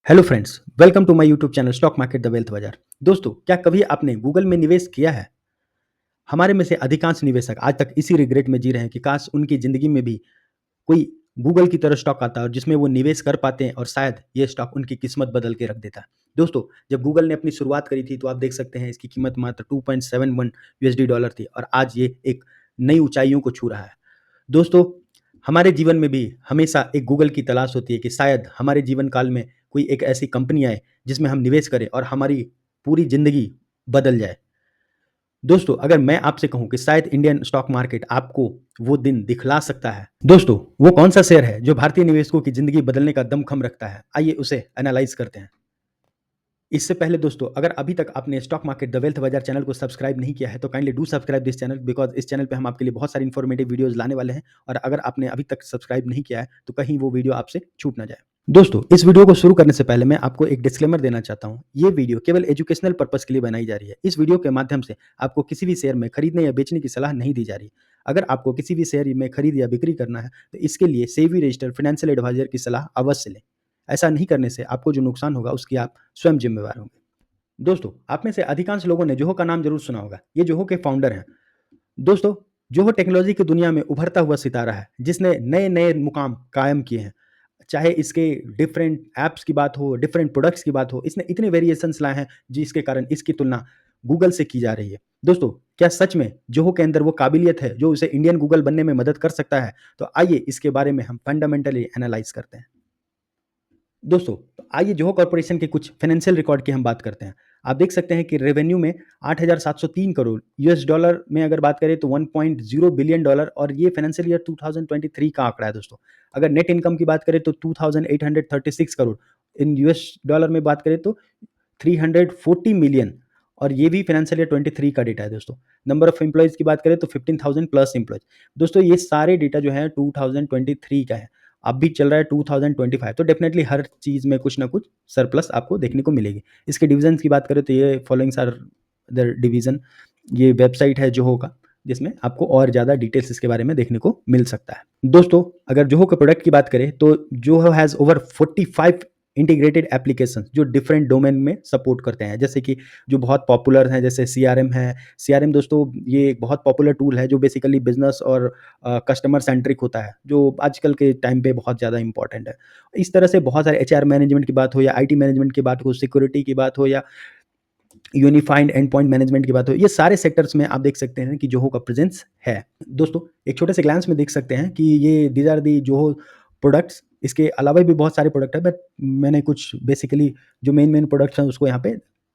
Hello friends, welcome to my YouTube channel stock market the wealth Bazaar. दोस्तों, क्या कभी आपने गूगल में निवेश किया है? हमारे में से अधिकांश निवेशक आज तक इसी रिग्रेट में जी रहे हैं कि काश उनकी ज़िंदगी में भी कोई गूगल की तरह स्टॉक आता और जिसमें वो निवेश कर पाते हैं और शायद ये स्टॉक उनकी किस्मत बदल के रख देता है। दोस्तों, जब गूगल ने अपनी शुरुआत करी थी तो आप देख सकते हैं इसकी कीमत मात्र 2.71 यूएसडी डॉलर थी और आज ये एक नई ऊँचाइयों को छू रहा है। दोस्तों, हमारे जीवन में भी हमेशा एक गूगल की तलाश होती है कि शायद हमारे जीवन काल में कोई एक ऐसी कंपनी आए जिसमें हम निवेश करें और हमारी पूरी ज़िंदगी बदल जाए। दोस्तों, अगर मैं आपसे कहूँ कि शायद इंडियन स्टॉक मार्केट आपको वो दिन दिखला सकता है। दोस्तों, वो कौन-सा शेयर है जो भारतीय निवेशकों की ज़िंदगी बदलने का दमख़म रखता है? आइए उसे एनालाइज़ करते हैं। इससे पहले दोस्तों, अगर अभी तक आपने स्टॉक मार्केट द वेल्थ बाजार चैनल को सब्सक्राइब नहीं किया है तो kindly do subscribe this channel because इस चैनल पे हम आपके लिए बहुत सारी इन्फॉर्मेटिव वीडियोज़ लाने वाले हैं और अगर आपने अभी तक सब्सक्राइब नहीं किया है तो कहीं वो वीडियो आपसे छूट ना जाए। दोस्तों, इस वीडियो को शुरू करने से पहले मैं आपको एक डिस्क्लेमर देना चाहता हूँ। ये वीडियो केवल एजुकेशनल पर्पज़ के लिए बनाई जा रही है। इस वीडियो के माध्यम से आपको किसी भी शेयर में खरीदने या बेचने की सलाह नहीं दी जा रही। अगर आपको किसी भी शेयर में खरीद या बिक्री करना है तो इसके लिए सेबी रजिस्टर्ड फाइनेंशियल एडवाइज़र की सलाह अवश्य लें। ऐसा नहीं करने से आपको जो नुकसान होगा उसकी आप स्वयं ज़िम्मेवार होंगे। दोस्तों, आप में से अधिकांश लोगों ने जोहो का नाम ज़रूर सुना होगा। ये जोहो के फाउंडर हैं। दोस्तों, जोहो टेक्नोलॉजी की दुनिया में उभरता हुआ सितारा है, जिसने नए-नए मुकाम कायम किए हैं। चाहे इसके डिफरेंट ऐप्स की बात हो, डिफरेंट प्रोडक्ट्स की बात हो, इसने इतने वेरिएशंस लाए हैं, जिसके कारण इसकी तुलना गूगल से की जा रही है। दोस्तों, क्या सच में जोहो के अंदर वो काबिलियत है, जो उसे इंडियन गूगल बनने में मदद कर सकता है? तो आइए इसके बारे में हम फंडामेंटली एनालाइज़ करते हैं। दोस्तों, आइए जोहो कॉर्पोरेशन के कुछ फाइनेंशियल रिकॉर्ड की हम बात करते हैं। आप देख सकते हैं कि रेवेन्यू में 8,703 करोड़ यूएस डॉलर में अगर बात करें तो 1.0 बिलियन डॉलर और ये फाइनेंशियल ईयर 2023 का आंकड़ा है दोस्तों। अगर नेट इनकम की बात करें तो 2,836 करोड़, इन यूएस डॉलर में बात करें तो 340 मिलियन और ये भी फाइनेंशियल ईयर 23 का डेटा है दोस्तों। नंबर ऑफ एम्प्लॉइज़ की बात करें तो 15,000 प्लस एम्प्लॉइज़। दोस्तों, ये सारे डेटा जो है 2023 का है। अभी चल रहा है 2025 तो डेफ़िनेटली हर चीज़ में कुछ ना कुछ सरप्लस आपको देखने को मिलेगी। इसके डिविज़न्स की बात करें तो ये फॉलोइंग्स आर द डिवीज़न। ये वेबसाइट है जोहो का, जिसमें आपको और ज़्यादा डिटेल्स इसके बारे में देखने को मिल सकता है। दोस्तों, अगर जोहो के प्रोडक्ट की बात करें तो Zoho has over 45 integrated applications जो डिफरेंट डोमेन में सपोर्ट करते हैं। जैसे कि जो बहुत पॉपुलर हैं, जैसे सीआरएम है। सीआरएम दोस्तों, ये एक बहुत पॉपुलर टूल है जो बेसिकली बिज़नेस और कस्टमर सेंट्रिक होता है, जो आजकल के टाइम पे बहुत ज़्यादा इंपॉर्टेंट है। इस तरह से बहुत सारे एचआर मैनेजमेंट की बात हो या आईटी मैनेजमेंट की बात हो, सिक्योरिटी की बात हो या यूनिफाइड एंड पॉइंट मैनेजमेंट की बात हो, ये सारे सेक्टर्स में आप देख सकते हैं कि जोहो का प्रेजेंस है। दोस्तों, एक छोटे से ग्लांस में देख सकते हैं कि ये these are the Zoho products. इसके अलावा भी बहुत सारे प्रोडक्ट हैं, बट मैंने कुछ बेसिकली जो मेन प्रोडक्ट्स हैं उसको यहाँ पे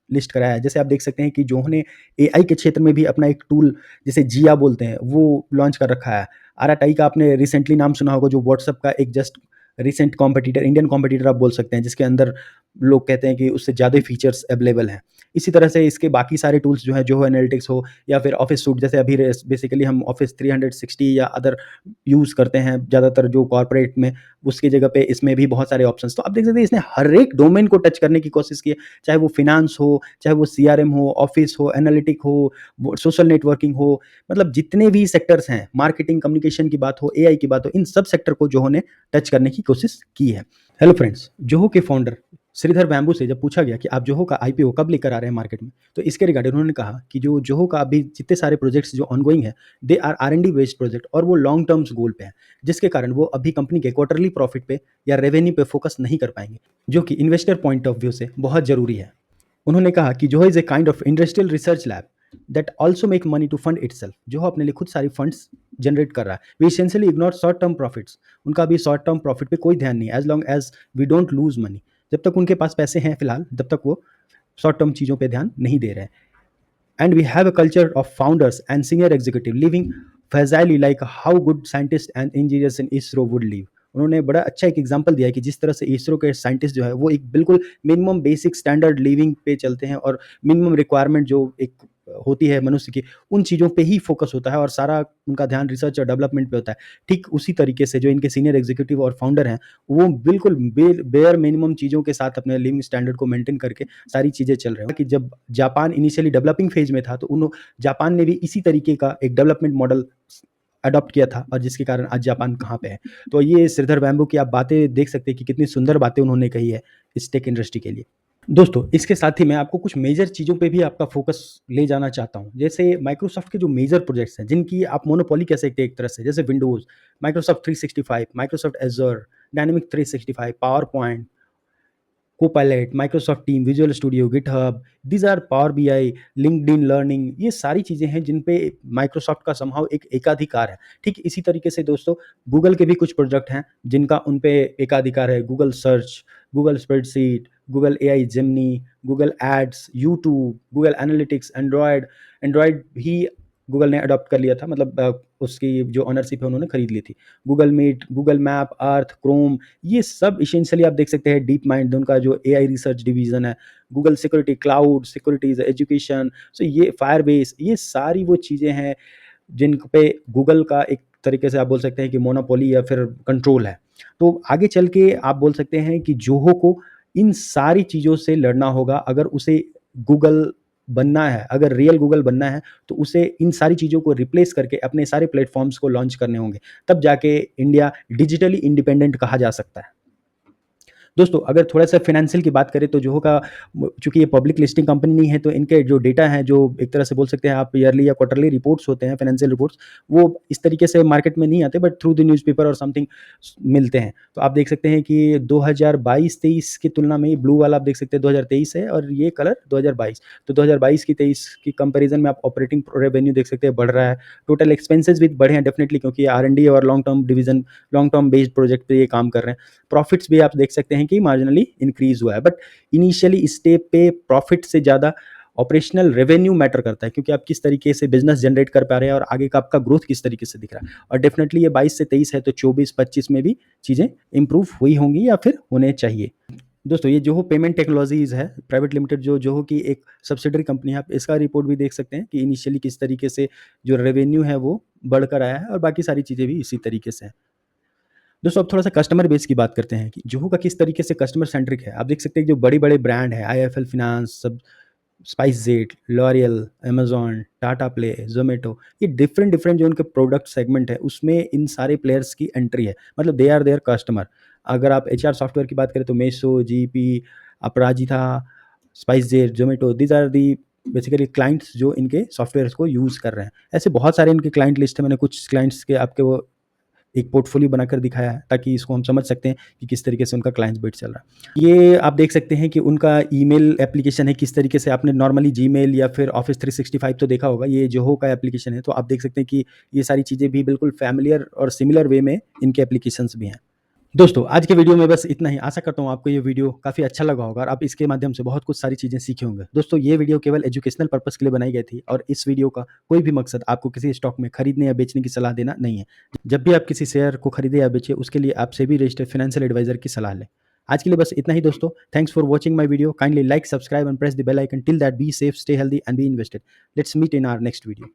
लिस्ट कराया है। जैसे आप देख सकते हैं कि जोहो ने एआई के क्षेत्र में भी अपना एक टूल, जिसे जिया बोलते हैं, वो लॉन्च कर रखा है। आराटाई का आपने रिसेंटली नाम सुना होगा, जो व्हाट्सएप का एक just recent competitor, Indian competitor आप बोल सकते हैं, जिसके अंदर लोग कहते हैं कि उससे ज़्यादा फीचर्स अवेलेबल हैं। इसी तरह से इसके बाकी सारे टूल्स जो हैं, जोहो एनालिटिक्स हो या फिर ऑफिस सूट, जैसे अभी बेसिकली हम ऑफिस 360 या अदर यूज़ करते हैं ज़्यादातर जो कॉर्पोरेट में, उसकी जगह पे इसमें भी बहुत सारे ऑप्शंस। तो आप देख सकते हैं इसने हर एक डोमेन को टच करने की कोशिश की है, चाहे वो फिनांस हो, चाहे वो सीआरएम हो, ऑफिस हो, एनालिटिक हो, वो सोशल नेटवर्किंग हो, मतलब जितने भी सेक्टर्स हैं, मार्केटिंग, कम्युनिकेशन की बात हो, एआई की बात हो, इन सब सेक्टर को जोहो ने टच करने की कोशिश की है। हेलो फ्रेंड्स, जोहो के फाउंडर श्रीधर बैम्बू से जब पूछा गया कि आप जोहो का आईपीओ कब लेकर आ रहे हैं मार्केट में, तो इसके रिगार्डिंग उन्होंने कहा कि जो जोहो का अभी जितने सारे प्रोजेक्ट्स जो ऑनगोइंग है, दे आर आर&डी बेस्ड प्रोजेक्ट और वो लॉन्ग टर्म्स गोल पे है, जिसके कारण वो अभी कंपनी के क्वार्टरली प्रॉफिट पे या रेवेन्यू पे फोकस नहीं कर पाएंगे, जो कि इन्वेस्टर पॉइंट ऑफ व्यू से बहुत जरूरी है। उन्होंने कहा कि Zoho is a kind of industrial research lab that also make money to fund itself. Zoho अपने लिए खुद सारी फंड्स जनरेट कर रहा है। We essentially ignore short term profits. उनका अभी शॉर्ट टर्म प्रॉफिट पे कोई ध्यान नहीं है, as long as we don't lose money. जब तक उनके पास पैसे हैं फिलहाल, जब तक वो शॉर्ट टर्म चीज़ों पे ध्यान नहीं दे रहे हैं। And we have a culture of founders and senior executive living frugally like how good scientists and engineers in ISRO would live. उन्होंने बड़ा अच्छा एक एग्जांपल दिया है कि जिस तरह से इसरो के साइंटिस्ट जो है वो एक बिल्कुल मिनिमम बेसिक स्टैंडर्ड लिविंग पे चलते हैं और मिनिमम रिक्वायरमेंट जो एक होती है मनुष्य की, उन चीज़ों पे ही फोकस होता है और सारा उनका ध्यान रिसर्च और डेवलपमेंट पे होता है। ठीक उसी तरीके से जो इनके सीनियर एग्जीक्यूटिव और फाउंडर हैं, वो बिल्कुल बेयर मिनिमम चीज़ों के साथ अपने लिविंग स्टैंडर्ड को मेंटेन करके सारी चीज़ें चल रहे हैं। कि जब जापान इनिशियली डेवलपिंग फेज में था तो उन जापान ने भी इसी तरीके का एक डेवलपमेंट मॉडल अडॉप्ट किया था और जिसके कारण आज जापान कहाँ पे है। तो ये श्रीधर बैम्बू की आप बातें देख सकते हैं कि कितनी सुंदर बातें उन्होंने कही है इस टेक इंडस्ट्री के लिए। दोस्तों, इसके साथ ही मैं आपको कुछ मेजर चीज़ों पे भी आपका फ़ोकस ले जाना चाहता हूँ। जैसे माइक्रोसॉफ्ट के जो मेजर प्रोजेक्ट्स हैं, जिनकी आप मोनोपोली कह सकते हैं एक तरह से, जैसे Windows, Microsoft 365, Microsoft Azure, Dynamic 365, PowerPoint, Copilot, Microsoft team, Visual Studio, GitHub, these are Power BI, LinkedIn learning, ये सारी चीज़ें हैं जिन पे माइक्रोसॉफ्ट का समहाउ एक एकाधिकार है। ठीक इसी तरीके से दोस्तों गूगल के भी कुछ प्रोजेक्ट हैं जिनका उन पे एकाधिकार है। Google search, Google spreadsheet, Google AI Gemini, Google ads, YouTube, Google Analytics, Android. Android भी गूगल ने अडॉप्ट कर लिया था, मतलब उसकी जो ओनरशिप है उन्होंने खरीद ली थी। गूगल मीट, गूगल मैप, अर्थ, क्रोम, ये सब एसेंशियली आप देख सकते हैं डीप माइंड उनका जो एआई रिसर्च डिवीजन है। Google security, cloud securities, education, so ये फायरबेस, ये सारी वो चीज़ें हैं जिन पे गूगल का एक तरीके से आप बोल सकते हैं कि मोनोपोली या फिर कंट्रोल है। तो आगे चल के आप बोल सकते हैं कि जोहो को इन सारी चीज़ों से लड़ना होगा। अगर उसे गूगल बनना है, अगर रियल गूगल बनना है, तो उसे इन सारी चीज़ों को रिप्लेस करके अपने सारे प्लेटफ़ॉर्म्स को लॉन्च करने होंगे। तब जाके इंडिया डिजिटली इंडिपेंडेंट कहा जा सकता है। दोस्तों, अगर थोड़ा-सा फ़ाइनेंशियल की बात करें तो जोहो का चूँकि ये पब्लिक लिस्टिंग कंपनी नहीं है, तो इनके जो डेटा हैं, जो एक तरह से बोल सकते हैं आप ईयरली या क्वार्टरली रिपोर्ट्स होते हैं, फ़ाइनेंशियल रिपोर्ट्स, वो इस तरीके से मार्केट में नहीं आते, बट थ्रू द न्यूज़पेपर और समथिंग मिलते हैं। तो आप देख सकते हैं कि 2022-23 की तुलना में, ये ब्लू वाला आप देख सकते हैं 2023 है और ये कलर 2022। तो 2022 की 23 की कंपैरिज़न में आप ऑपरेटिंग रेवेन्यू देख सकते हैं बढ़ रहा है। टोटल एक्सपेंसेस भी बढ़े हैं डेफिनिटली, क्योंकि आर-एन-डी और long term division, long term based project पे ये काम कर रहे हैं। प्रॉफिट्स भी आप देख सकते हैं कि मार्जिनली इंक्रीज़ हुआ है, बट इनिशियली स्टेप पे प्रॉफिट से ज़्यादा ऑपरेशनल रेवेन्यू मैटर करता है, क्योंकि आप किस तरीके से बिज़नेस जनरेट कर पा रहे हैं और आगे का आपका ग्रोथ किस तरीके से दिख रहा है। और डेफिनिटली ये 22 से 23 है, तो 24-25 में भी चीज़ें इम्प्रूव हुई होंगी या फिर होने चाहिए। दोस्तों, ये जोहो पेमेंट टेक्नोलॉजीज़ है प्राइवेट लिमिटेड, जो जोहो की एक सब्सिडरी कंपनी है। आप इसका रिपोर्ट भी देख सकते हैं कि इनिशियली किस तरीके से जो रेवेन्यू है वो बढ़कर आया है और बाकी सारी चीज़ें भी इसी तरीके से हैं। दोस्तों, अब थोड़ा-सा कस्टमर बेस की बात करते हैं कि जोहो का किस तरीके से कस्टमर सेंट्रिक है। आप देख सकते हैं कि जो बड़े-बड़े ब्रांड हैं, आईएफएल फाइनेंस, सब, SpiceJet, L'Oréal, Amazon, Tata play, Zomato, ये डिफरेंट-डिफरेंट जो उनके प्रोडक्ट सेगमेंट है, उसमें इन सारे प्लेयर्स की एंट्री है। मतलब दे आर देयर कस्टमर। अगर आप एचआर सॉफ्टवेयर की बात करें तो Meesho, GP, Aparajita, SpiceJet, Zomato, these are the basically clients जो इनके सॉफ्टवेयर्स को यूज़ कर रहे हैं। ऐसे बहुत सारे इनके क्लाइंट लिस्ट है। मैंने कुछ क्लाइंट्स के आपके वो एक पोर्टफोलियो बनाकर दिखाया है, ताकि इसको हम समझ सकते हैं कि किस तरीके से उनका क्लाइंट्स बेस चल रहा है। ये आप देख सकते हैं कि उनका ईमेल एप्लीकेशन है, किस तरीके से आपने नॉर्मली जीमेल या फिर ऑफिस 365 तो देखा होगा, ये जोहो का एप्लीकेशन है। तो आप देख सकते हैं कि ये सारी चीज़ें भी बिल्कुल फ़ैमिलियर और सिमिलर वे में इनके एप्लीकेशंस भी हैं। दोस्तों, आज के वीडियो में बस इतना ही। आशा करता हूँ आपको ये वीडियो काफ़ी अच्छा लगा होगा और आप इसके माध्यम से बहुत कुछ सारी चीज़ें सीखे होंगे। दोस्तों, ये वीडियो केवल एजुकेशनल पर्पज़ के लिए बनाई गई थी और इस वीडियो का कोई भी मकसद आपको किसी स्टॉक में खरीदने या बेचने की सलाह देना नहीं है। जब भी आप किसी शेयर को खरीदें या बेचें, उसके लिए आप सेबी रजिस्टर्ड फाइनेंशियल एडवाइज़र की सलाह लें। आज के लिए बस इतना ही दोस्तों। Thanks for watching my video. Kindly like, subscribe and press the bell icon. Till that be safe, stay healthy and be invested. Let's meet in our next video.